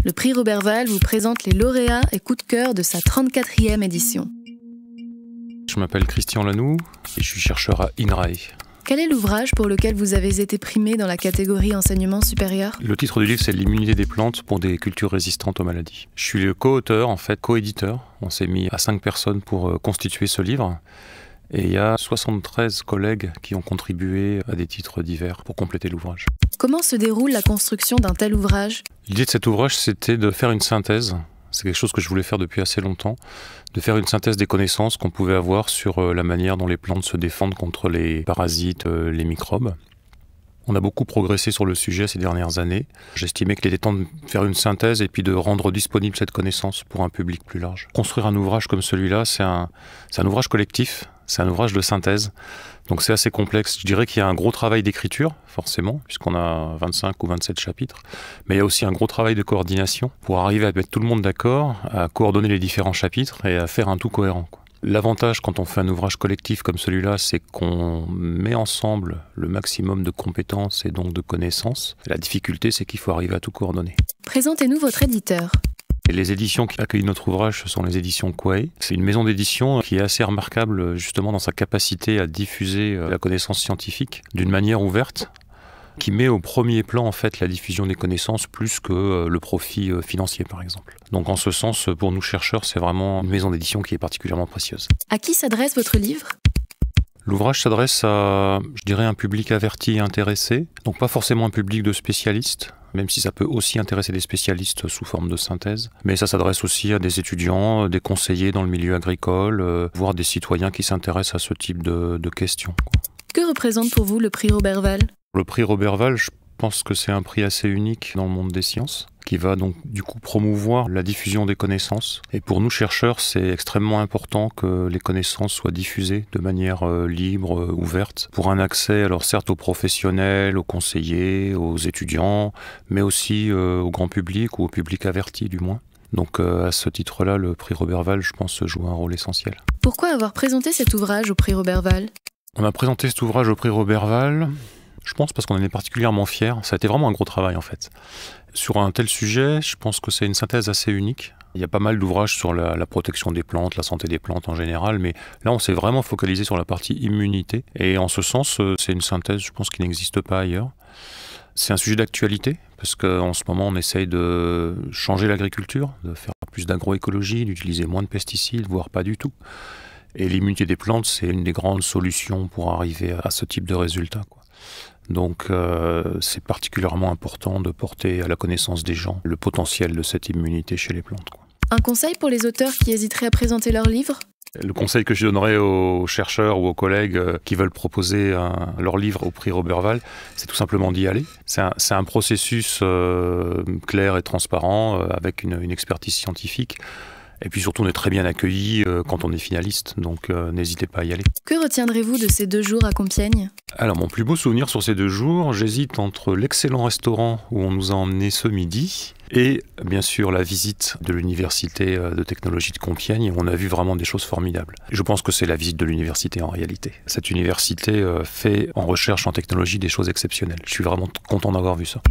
le prix Roberval vous présente les lauréats et coups de cœur de sa 34e édition. Je m'appelle Christian Lanoux et je suis chercheur à INRAE. Quel est l'ouvrage pour lequel vous avez été primé dans la catégorie enseignement supérieur? Le titre du livre, c'est L'immunité des plantes pour des cultures résistantes aux maladies. Je suis le co-auteur, co-éditeur. On s'est mis à 5 personnes pour constituer ce livre. Et il y a 73 collègues qui ont contribué à des titres divers pour compléter l'ouvrage. Comment se déroule la construction d'un tel ouvrage? L'idée de cet ouvrage, c'était de faire une synthèse. C'est quelque chose que je voulais faire depuis assez longtemps, de faire une synthèse des connaissances qu'on pouvait avoir sur la manière dont les plantes se défendent contre les parasites, les microbes. On a beaucoup progressé sur le sujet ces dernières années. J'estimais qu'il était temps de faire une synthèse et puis de rendre disponible cette connaissance pour un public plus large. Construire un ouvrage comme celui-là, c'est un ouvrage collectif, c'est un ouvrage de synthèse. Donc c'est assez complexe. Je dirais qu'il y a un gros travail d'écriture, forcément, puisqu'on a 25 ou 27 chapitres. Mais il y a aussi un gros travail de coordination pour arriver à mettre tout le monde d'accord, à coordonner les différents chapitres et à faire un tout cohérent, quoi. L'avantage quand on fait un ouvrage collectif comme celui-là, c'est qu'on met ensemble le maximum de compétences et donc de connaissances. La difficulté, c'est qu'il faut arriver à tout coordonner. Présentez-nous votre éditeur. Et les éditions qui accueillent notre ouvrage, ce sont les éditions Quae. C'est une maison d'édition qui est assez remarquable justement dans sa capacité à diffuser la connaissance scientifique d'une manière ouverte, qui met au premier plan en fait la diffusion des connaissances plus que le profit financier par exemple. Donc en ce sens, pour nous chercheurs, c'est vraiment une maison d'édition qui est particulièrement précieuse. À qui s'adresse votre livre? L'ouvrage s'adresse à, je dirais, un public averti et intéressé, donc pas forcément un public de spécialistes, même si ça peut aussi intéresser des spécialistes sous forme de synthèse. Mais ça s'adresse aussi à des étudiants, des conseillers dans le milieu agricole, voire des citoyens qui s'intéressent à ce type de questions. Que représente pour vous le prix Roberval? Le prix Roberval, je pense que c'est un prix assez unique dans le monde des sciences, qui va donc du coup promouvoir la diffusion des connaissances. Et pour nous chercheurs, c'est extrêmement important que les connaissances soient diffusées de manière libre, ouverte, pour un accès alors certes aux professionnels, aux conseillers, aux étudiants, mais aussi au grand public ou au public averti du moins. Donc à ce titre-là, le prix Roberval, je pense, joue un rôle essentiel. Pourquoi avoir présenté cet ouvrage au prix Roberval? On a présenté cet ouvrage au prix Roberval, je pense parce qu'on en est particulièrement fiers. Ça a été vraiment un gros travail en fait. Sur un tel sujet, je pense que c'est une synthèse assez unique. Il y a pas mal d'ouvrages sur la protection des plantes, la santé des plantes en général, mais là on s'est vraiment focalisé sur la partie immunité. Et en ce sens, c'est une synthèse, je pense, qui n'existe pas ailleurs. C'est un sujet d'actualité, parce qu'en ce moment on essaye de changer l'agriculture, de faire plus d'agroécologie, d'utiliser moins de pesticides, voire pas du tout. Et l'immunité des plantes, c'est une des grandes solutions pour arriver à ce type de résultat, quoi. Donc c'est particulièrement important de porter à la connaissance des gens le potentiel de cette immunité chez les plantes, quoi. Un conseil pour les auteurs qui hésiteraient à présenter leur livre? Le conseil que je donnerais aux chercheurs ou aux collègues qui veulent proposer leur livre au prix Roberval, c'est tout simplement d'y aller. C'est un processus clair et transparent avec une expertise scientifique. Et puis surtout, on est très bien accueillis quand on est finaliste, donc n'hésitez pas à y aller. Que retiendrez-vous de ces 2 jours à Compiègne? Alors, mon plus beau souvenir sur ces 2 jours, j'hésite entre l'excellent restaurant où on nous a emmenés ce midi et bien sûr la visite de l'université de technologie de Compiègne où on a vu vraiment des choses formidables. Je pense que c'est la visite de l'université en réalité. Cette université fait en recherche en technologie des choses exceptionnelles. Je suis vraiment content d'avoir vu ça.